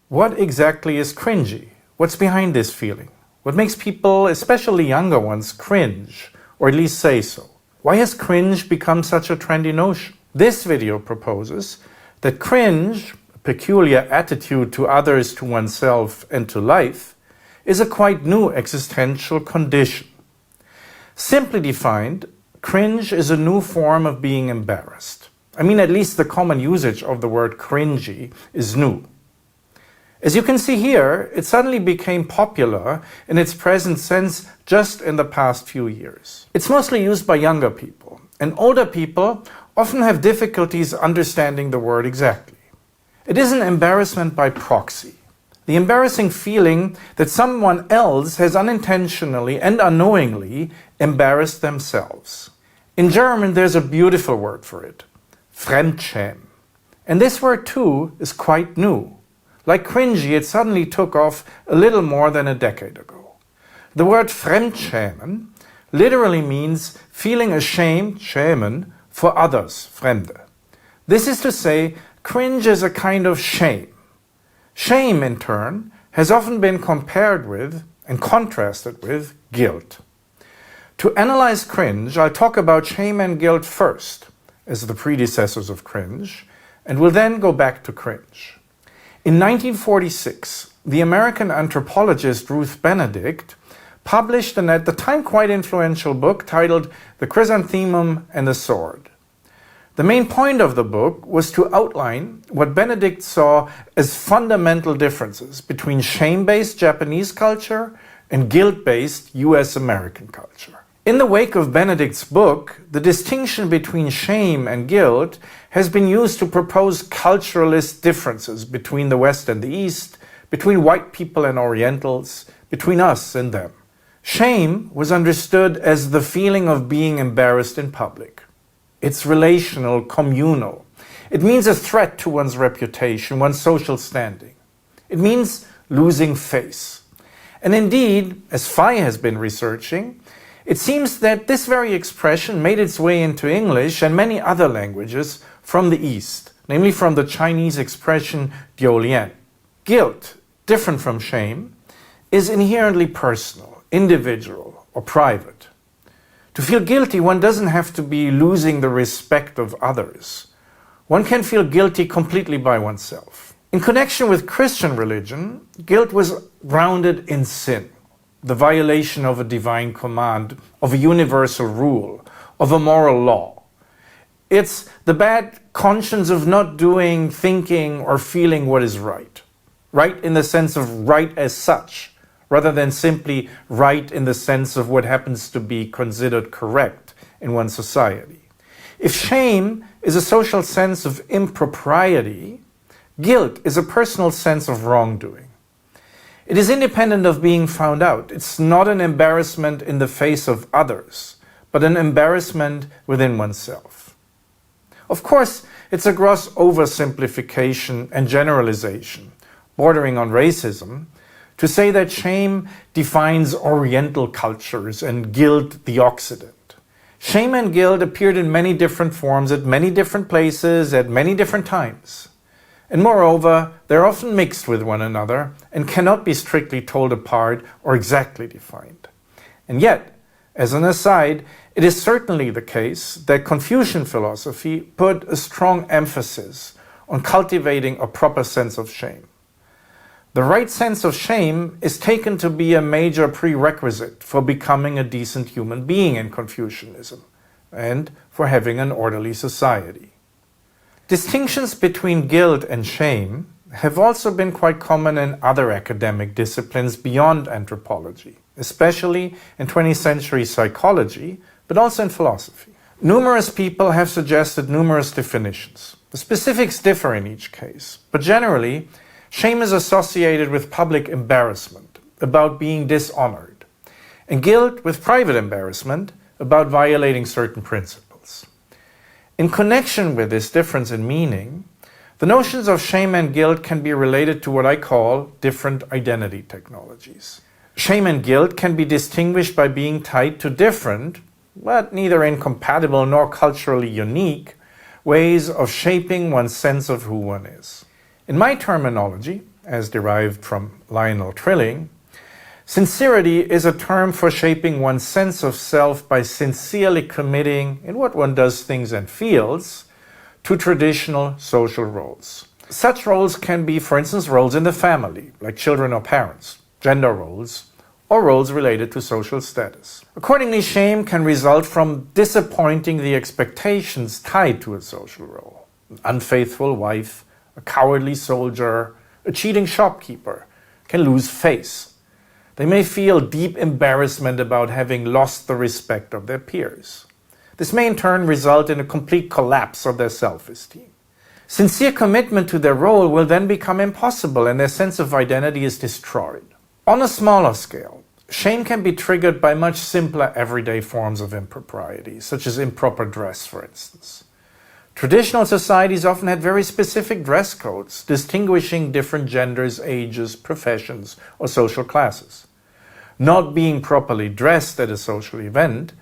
What exactly is cringy? What's behind this feeling? What makes people, especially younger ones, cringe, or at least say so? Why has cringe become such a trendy notion? This video proposes that cringe, a peculiar attitude to others, to oneself, and to life, is a quite new existential condition. Simply defined, cringe is a new form of being embarrassed. I mean, at least the common usage of the word cringy is new. As you can see here, it suddenly became popular in its present sense just in the past few years. It's mostly used by younger people, and older people often have difficulties understanding the word exactly. It is an embarrassment by proxy, the embarrassing feeling that someone else has unintentionally and unknowingly embarrassed themselves. In German, there's a beautiful word for it, Fremdschämen. And this word too is quite new. Like cringy, it suddenly took off a little more than a decade ago. The word Fremdschämen literally means feeling ashamed, schämen, for others, Fremde. This is to say, cringe is a kind of shame. Shame, in turn, has often been compared with and contrasted with guilt. To analyze cringe, I'll talk about shame and guilt first, as the predecessors of cringe, and will then go back to cringe. In 1946, the American anthropologist Ruth Benedict published an at the time quite influential book titled The Chrysanthemum and the Sword. The main point of the book was to outline what Benedict saw as fundamental differences between shame-based Japanese culture and guilt-based US American culture. In the wake of Benedict's book, the distinction between shame and guilt has been used to propose culturalist differences between the West and the East, between white people and Orientals, between us and them. Shame was understood as the feeling of being embarrassed in public. It's relational, communal. It means a threat to one's reputation, one's social standing. It means losing face. And indeed, as Fay has been researching, it seems that this very expression made its way into English and many other languages from the East, namely from the Chinese expression diaolian. Guilt, different from shame, is inherently personal, individual, or private. To feel guilty, one doesn't have to be losing the respect of others. One can feel guilty completely by oneself. In connection with Christian religion, guilt was grounded in sin. The violation of a divine command, of a universal rule, of a moral law. It's the bad conscience of not doing, thinking, or feeling what is right. Right in the sense of right as such, rather than simply right in the sense of what happens to be considered correct in one society. If shame is a social sense of impropriety, guilt is a personal sense of wrongdoing. It is independent of being found out. It's not an embarrassment in the face of others, but an embarrassment within oneself. Of course, it's a gross oversimplification and generalization, bordering on racism, to say that shame defines Oriental cultures and guilt the Occident. Shame and guilt appeared in many different forms at many different places at many different times. And moreover, they're often mixed with one another and cannot be strictly told apart or exactly defined. And yet, as an aside, it is certainly the case that Confucian philosophy put a strong emphasis on cultivating a proper sense of shame. The right sense of shame is taken to be a major prerequisite for becoming a decent human being in Confucianism and for having an orderly society. Distinctions between guilt and shame have also been quite common in other academic disciplines beyond anthropology, especially in 20th century psychology, but also in philosophy. Numerous people have suggested numerous definitions. The specifics differ in each case, but generally, shame is associated with public embarrassment, about being dishonored, and guilt with private embarrassment, about violating certain principles. In connection with this difference in meaning, the notions of shame and guilt can be related to what I call different identity technologies. Shame and guilt can be distinguished by being tied to different, but neither incompatible nor culturally unique, ways of shaping one's sense of who one is. In my terminology, as derived from Lionel Trilling, sincerity is a term for shaping one's sense of self by sincerely committing, in what one does, things, and feels, to traditional social roles. Such roles can be, for instance, roles in the family, like children or parents, gender roles, or roles related to social status. Accordingly, shame can result from disappointing the expectations tied to a social role. An unfaithful wife, a cowardly soldier, a cheating shopkeeper can lose face. They may feel deep embarrassment about having lost the respect of their peers. This may in turn result in a complete collapse of their self-esteem. Sincere commitment to their role will then become impossible and their sense of identity is destroyed. On a smaller scale, shame can be triggered by much simpler everyday forms of impropriety, such as improper dress, for instance. Traditional societies often had very specific dress codes, distinguishing different genders, ages, professions, or social classes. Not being properly dressed at a social event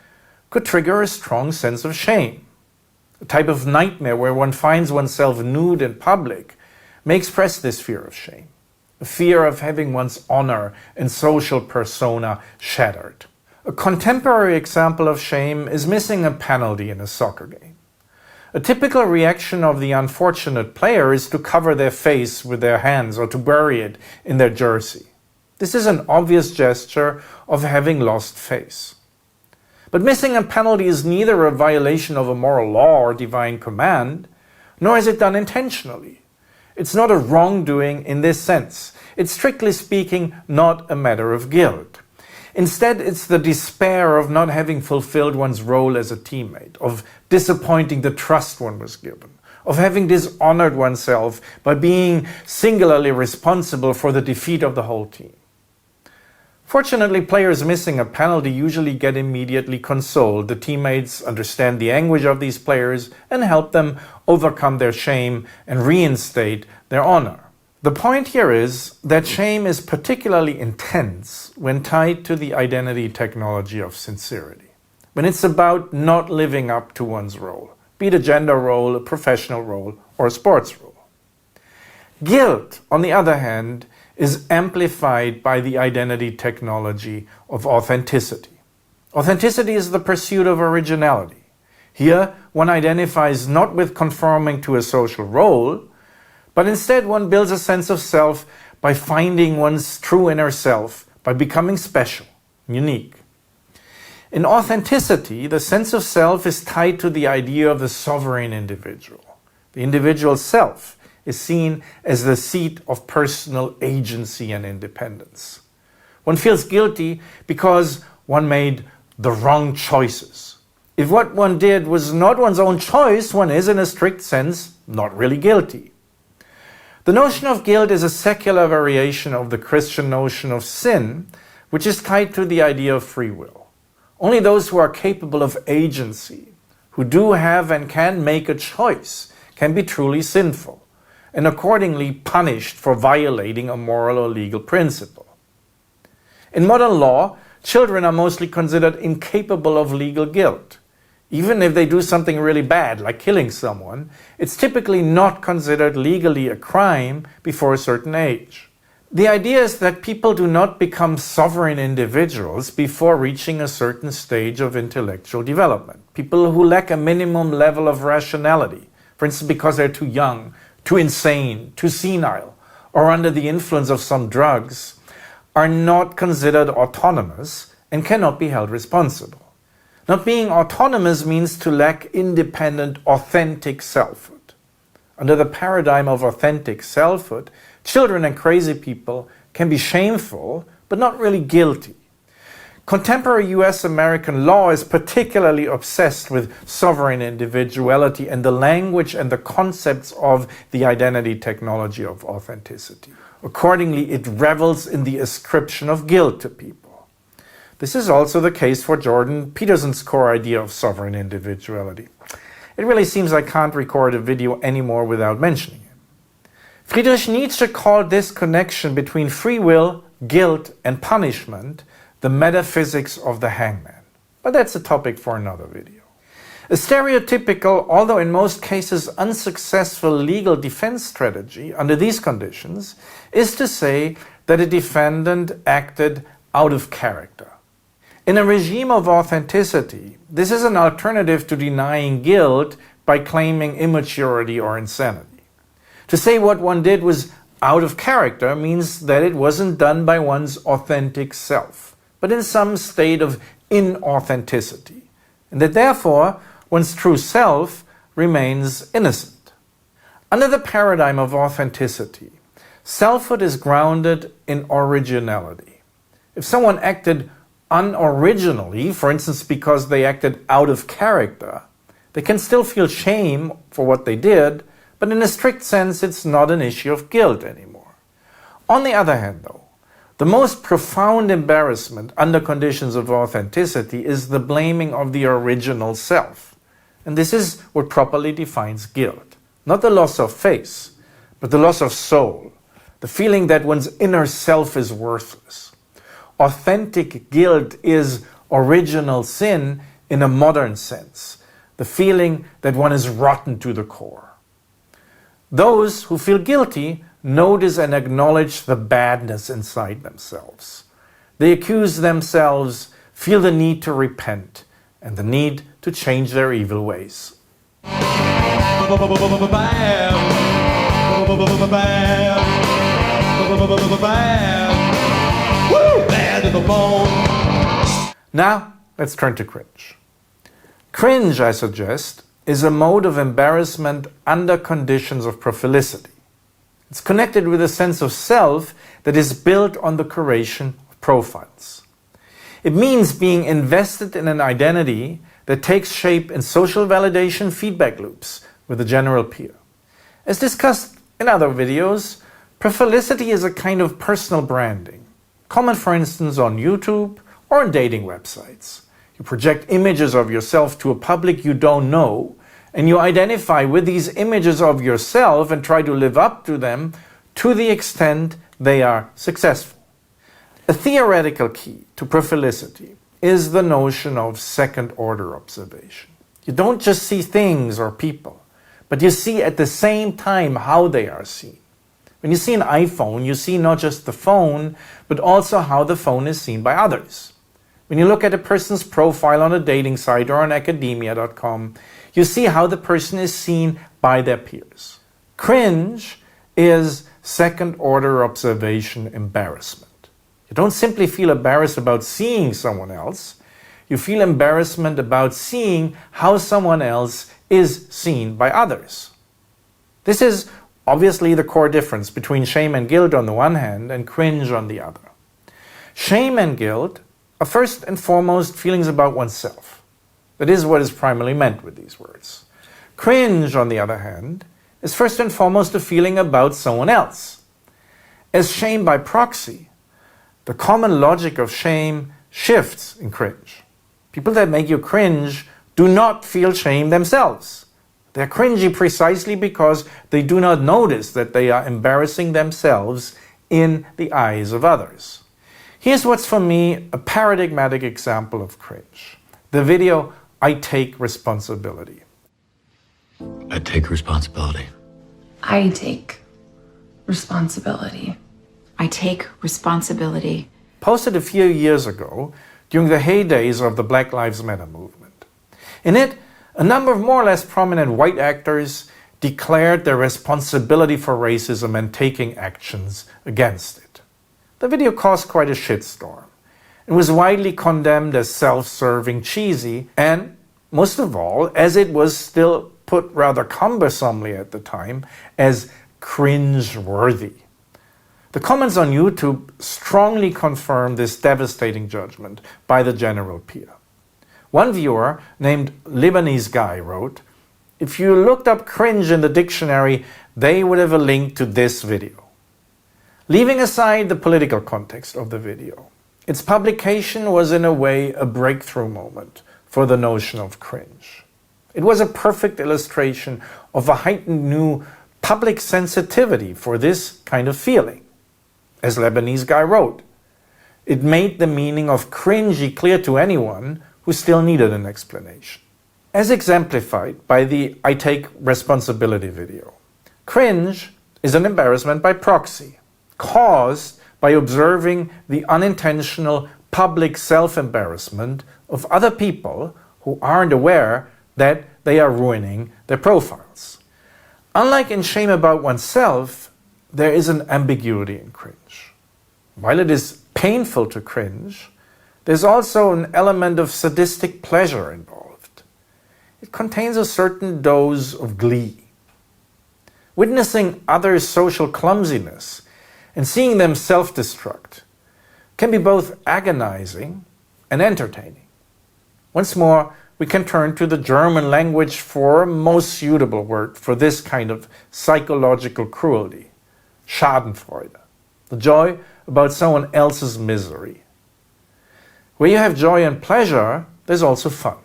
could trigger a strong sense of shame. A type of nightmare where one finds oneself nude in public may express this fear of shame. A fear of having one's honor and social persona shattered. A contemporary example of shame is missing a penalty in a soccer game. A typical reaction of the unfortunate player is to cover their face with their hands or to bury it in their jersey. This is an obvious gesture of having lost face. But missing a penalty is neither a violation of a moral law or divine command, nor is it done intentionally. It's not a wrongdoing in this sense. It's strictly speaking not a matter of guilt. Instead, it's the despair of not having fulfilled one's role as a teammate, of disappointing the trust one was given, of having dishonored oneself by being singularly responsible for the defeat of the whole team. Fortunately, players missing a penalty usually get immediately consoled. The teammates understand the anguish of these players and help them overcome their shame and reinstate their honor. The point here is that shame is particularly intense when tied to the identity technology of sincerity, when it's about not living up to one's role, be it a gender role, a professional role, or a sports role. Guilt, on the other hand, is amplified by the identity technology of authenticity. Authenticity is the pursuit of originality. Here, one identifies not with conforming to a social role, but instead one builds a sense of self by finding one's true inner self, by becoming special, unique. In authenticity, the sense of self is tied to the idea of the sovereign individual. The individual self is seen as the seat of personal agency and independence. One feels guilty because one made the wrong choices. If what one did was not one's own choice, one is, in a strict sense, not really guilty. The notion of guilt is a secular variation of the Christian notion of sin, which is tied to the idea of free will. Only those who are capable of agency, who do have and can make a choice, can be truly sinful, and accordingly punished for violating a moral or legal principle. In modern law, children are mostly considered incapable of legal guilt. Even if they do something really bad, like killing someone, it's typically not considered legally a crime before a certain age. The idea is that people do not become sovereign individuals before reaching a certain stage of intellectual development. People who lack a minimum level of rationality, for instance because they're too young, too insane, too senile, or under the influence of some drugs, are not considered autonomous and cannot be held responsible. Not being autonomous means to lack independent, authentic selfhood. Under the paradigm of authentic selfhood, children and crazy people can be shameful, but not really guilty. Contemporary US-American law is particularly obsessed with sovereign individuality and the language and the concepts of the identity technology of authenticity. Accordingly, it revels in the ascription of guilt to people. This is also the case for Jordan Peterson's core idea of sovereign individuality. It really seems I can't record a video anymore without mentioning him. Friedrich Nietzsche called this connection between free will, guilt, and punishment the metaphysics of the hangman. But that's a topic for another video. A stereotypical, although in most cases unsuccessful legal defense strategy under these conditions is to say that a defendant acted out of character. In a regime of authenticity, this is an alternative to denying guilt by claiming immaturity or insanity. To say what one did was out of character means that it wasn't done by one's authentic self, but in some state of inauthenticity, and that therefore one's true self remains innocent. Under the paradigm of authenticity, selfhood is grounded in originality. If someone acted unoriginally, for instance because they acted out of character, they can still feel shame for what they did, but in a strict sense it's not an issue of guilt anymore. On the other hand though, the most profound embarrassment under conditions of authenticity is the blaming of the original self. And this is what properly defines guilt. Not the loss of face, but the loss of soul, the feeling that one's inner self is worthless. Authentic guilt is original sin in a modern sense, the feeling that one is rotten to the core. Those who feel guilty notice and acknowledge the badness inside themselves. They accuse themselves, feel the need to repent, and the need to change their evil ways. Now, let's turn to cringe. Cringe, I suggest, is a mode of embarrassment under conditions of prophylicity. It's connected with a sense of self that is built on the creation of profiles. It means being invested in an identity that takes shape in social validation feedback loops with the general peer. As discussed in other videos, prophylicity is a kind of personal branding, common for instance on YouTube or on dating websites. You project images of yourself to a public you don't know, and you identify with these images of yourself and try to live up to them to the extent they are successful. A theoretical key to prophylicity is the notion of second-order observation. You don't just see things or people, but you see at the same time how they are seen. When you see an iPhone, you see not just the phone, but also how the phone is seen by others. When you look at a person's profile on a dating site or on academia.com, you see how the person is seen by their peers. Cringe is second-order observation embarrassment. You don't simply feel embarrassed about seeing someone else, you feel embarrassment about seeing how someone else is seen by others. This is obviously the core difference between shame and guilt on the one hand and cringe on the other. Shame and guilt are first and foremost feelings about oneself. That is what is primarily meant with these words. Cringe, on the other hand, is first and foremost a feeling about someone else. As shame by proxy, the common logic of shame shifts in cringe. People that make you cringe do not feel shame themselves. They're cringy precisely because they do not notice that they are embarrassing themselves in the eyes of others. Here's what's for me a paradigmatic example of cringe. The video, I Take Responsibility. I take responsibility. I take responsibility. I take responsibility. Posted a few years ago during the heydays of the Black Lives Matter movement. In it, a number of more or less prominent white actors declared their responsibility for racism and taking actions against it. The video caused quite a shitstorm. It was widely condemned as self-serving, cheesy, and, most of all, as it was still put rather cumbersomely at the time, as cringe-worthy. The comments on YouTube strongly confirm this devastating judgment by the general peer. One viewer, named Lebanese Guy, wrote, "If you looked up cringe in the dictionary, they would have a link to this video." Leaving aside the political context of the video, its publication was in a way a breakthrough moment for the notion of cringe. It was a perfect illustration of a heightened new public sensitivity for this kind of feeling. As Lebanese Guy wrote, it made the meaning of cringy clear to anyone who still needed an explanation. as exemplified by the I Take Responsibility video. Cringe is an embarrassment by proxy, caused by observing the unintentional public self-embarrassment of other people who aren't aware that they are ruining their profiles. Unlike in shame about oneself, there is an ambiguity in cringe. While it is painful to cringe, there's also an element of sadistic pleasure involved. It contains a certain dose of glee. Witnessing others' social clumsiness and seeing them self-destruct can be both agonizing and entertaining. Once more, we can turn to the German language for a most suitable word for this kind of psychological cruelty: Schadenfreude, the joy about someone else's misery. Where you have joy and pleasure, there's also fun.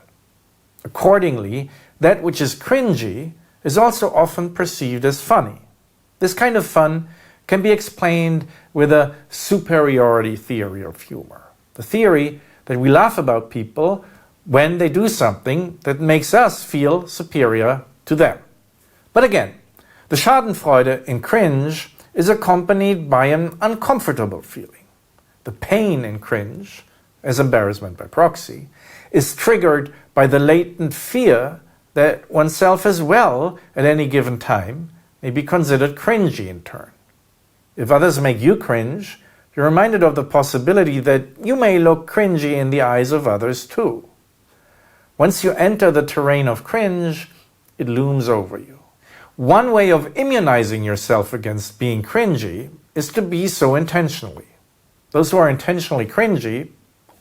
Accordingly, that which is cringy is also often perceived as funny. This kind of fun can be explained with a superiority theory of humor. The theory that we laugh about people when they do something that makes us feel superior to them. But again, the Schadenfreude in cringe is accompanied by an uncomfortable feeling. The pain in cringe, as embarrassment by proxy, is triggered by the latent fear that oneself as well, at any given time, may be considered cringy in turn. If others make you cringe, you're reminded of the possibility that you may look cringy in the eyes of others too. Once you enter the terrain of cringe, it looms over you. One way of immunizing yourself against being cringy is to be so intentionally. Those who are intentionally cringy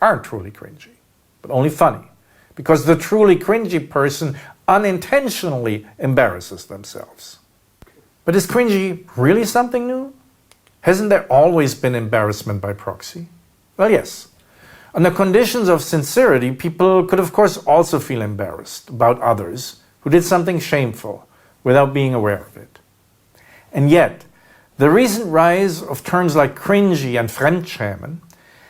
aren't truly cringy, but only funny, because the truly cringy person unintentionally embarrasses themselves. But is cringy really something new? Hasn't there always been embarrassment by proxy? Well, yes. Under conditions of sincerity, people could of course also feel embarrassed about others who did something shameful without being aware of it. And yet, the recent rise of terms like cringy and Fremdschämen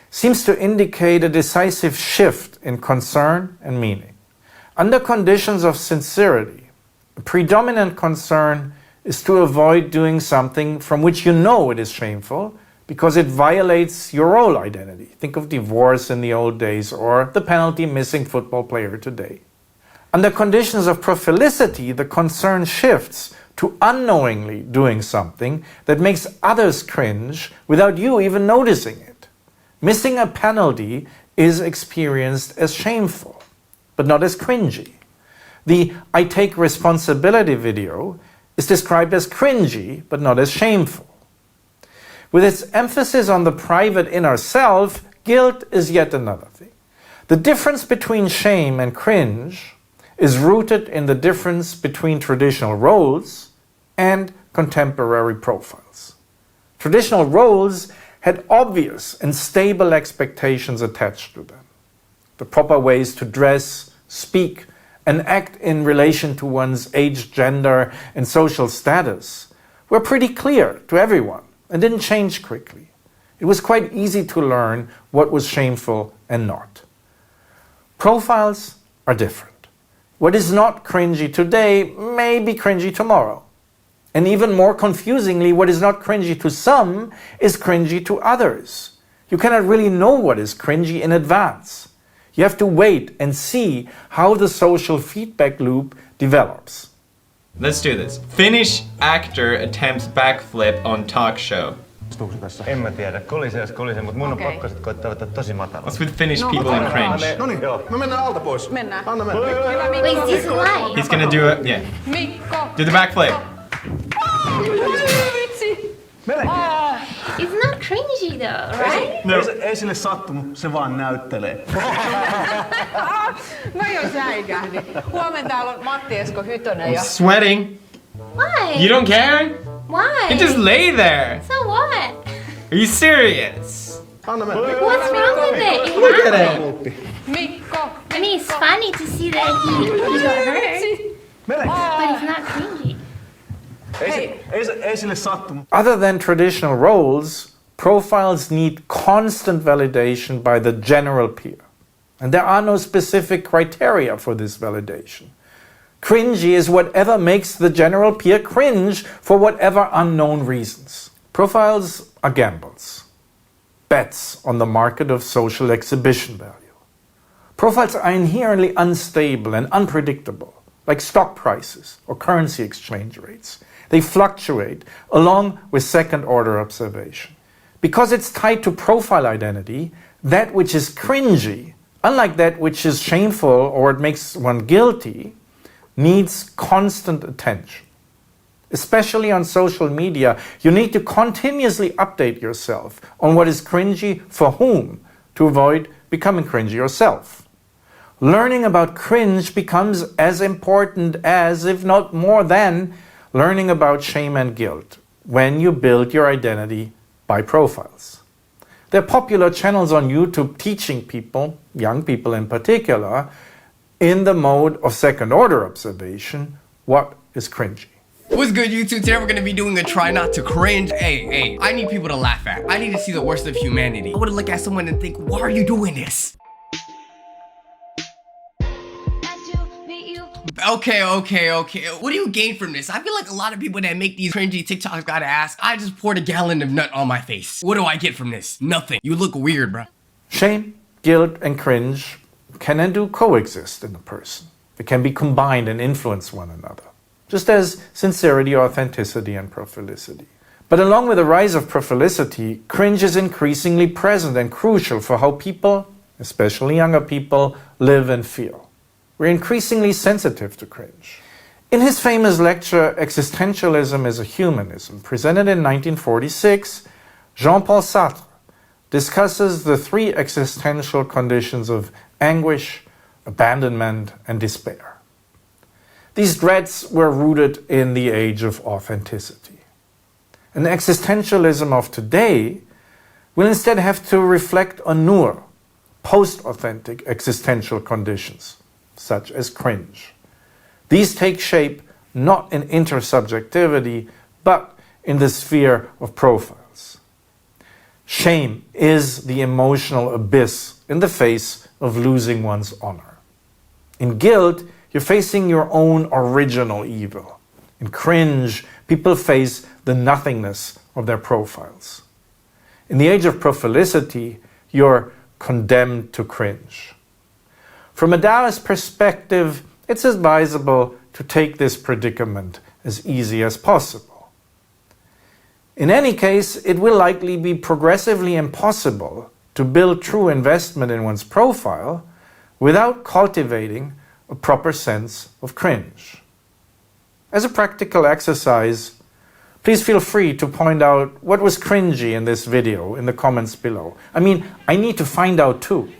seems to indicate a decisive shift in concern and meaning. Under conditions of sincerity, a predominant concern is to avoid doing something from which you know it is shameful because it violates your role identity. Think of divorce in the old days or the penalty missing football player today. Under conditions of prophylicity, the concern shifts to unknowingly doing something that makes others cringe without you even noticing it. Missing a penalty is experienced as shameful, but not as cringy. The I Take Responsibility video is described as cringy, but not as shameful. With its emphasis on the private inner self, guilt is yet another thing. The difference between shame and cringe is rooted in the difference between traditional roles and contemporary profiles. Traditional roles had obvious and stable expectations attached to them. The proper ways to dress, speak, and act in relation to one's age, gender, and social status were pretty clear to everyone and didn't change quickly. It was quite easy to learn what was shameful and not. Profiles are different. What is not cringy today may be cringy tomorrow. And even more confusingly, what is not cringy to some is cringy to others. You cannot really know what is cringy in advance. You have to wait and see how the social feedback loop develops. Let's do this. Finnish actor attempts backflip on talk show. En mä tiedä. Kolise, mutta mun on pakko sit koittaa ottaa tosi matala. What's with Finnish people in cringe? Noniin, joo. Me mennään alta pois. Mennään. Anna mennä. Wait, this is why. He's gonna do it, yeah. Mikko. Do the backflip. It's not cringy though, right? No. Ei sille sattunut, se vaan näyttelee. Mä jo säikähdin. Huomenna täällä on Matti Esko Hytönen ja... Sweating. Why? You don't care? Why? You just lay there. So what? Are you serious? Anna mennä. What's wrong with it? Look at it. Mikko. I mean, it's funny to see that he got hurt. Mene. But it's not cringy. Ei sille sattunut. Other than traditional roles, profiles need constant validation by the general peer. And there are no specific criteria for this validation. Cringy is whatever makes the general peer cringe for whatever unknown reasons. Profiles are gambles, bets on the market of social exhibition value. Profiles are inherently unstable and unpredictable, like stock prices or currency exchange rates. They fluctuate along with second-order observation. Because it's tied to profile identity, that which is cringy, unlike that which is shameful or it makes one guilty, needs constant attention. Especially on social media, you need to continuously update yourself on what is cringy for whom to avoid becoming cringy yourself. Learning about cringe becomes as important as, if not more than, learning about shame and guilt when you build your identity by profiles. There are popular channels on YouTube teaching people, young people in particular, in the mode of second-order observation, what is cringy. What's good, YouTube? Today we're gonna be doing a try not to cringe. Hey, I need people to laugh at. I need to see the worst of humanity. I wanna look at someone and think, why are you doing this? Okay. What do you gain from this? I feel like a lot of people that make these cringy TikToks gotta ask, I just poured a gallon of nut on my face. What do I get from this? Nothing. You look weird, bro. Shame, guilt, and cringe can and do coexist in a person. They can be combined and influence one another, just as sincerity, authenticity, and profilicity. But along with the rise of profilicity, cringe is increasingly present and crucial for how people, especially younger people, live and feel. We're increasingly sensitive to cringe. In his famous lecture, Existentialism is a Humanism, presented in 1946, Jean-Paul Sartre discusses the three existential conditions of anguish, abandonment, and despair. These dreads were rooted in the age of authenticity. An existentialism of today will instead have to reflect on newer, post-authentic existential conditions, such as cringe. These take shape not in intersubjectivity, but in the sphere of profiles. Shame is the emotional abyss in the face of losing one's honor. In guilt, you're facing your own original evil. In cringe, people face the nothingness of their profiles. In the age of profilicity, you're condemned to cringe. From a Taoist perspective, it's advisable to take this predicament as easy as possible. In any case, it will likely be progressively impossible to build true investment in one's profile without cultivating a proper sense of cringe. As a practical exercise, please feel free to point out what was cringy in this video in the comments below. I need to find out too.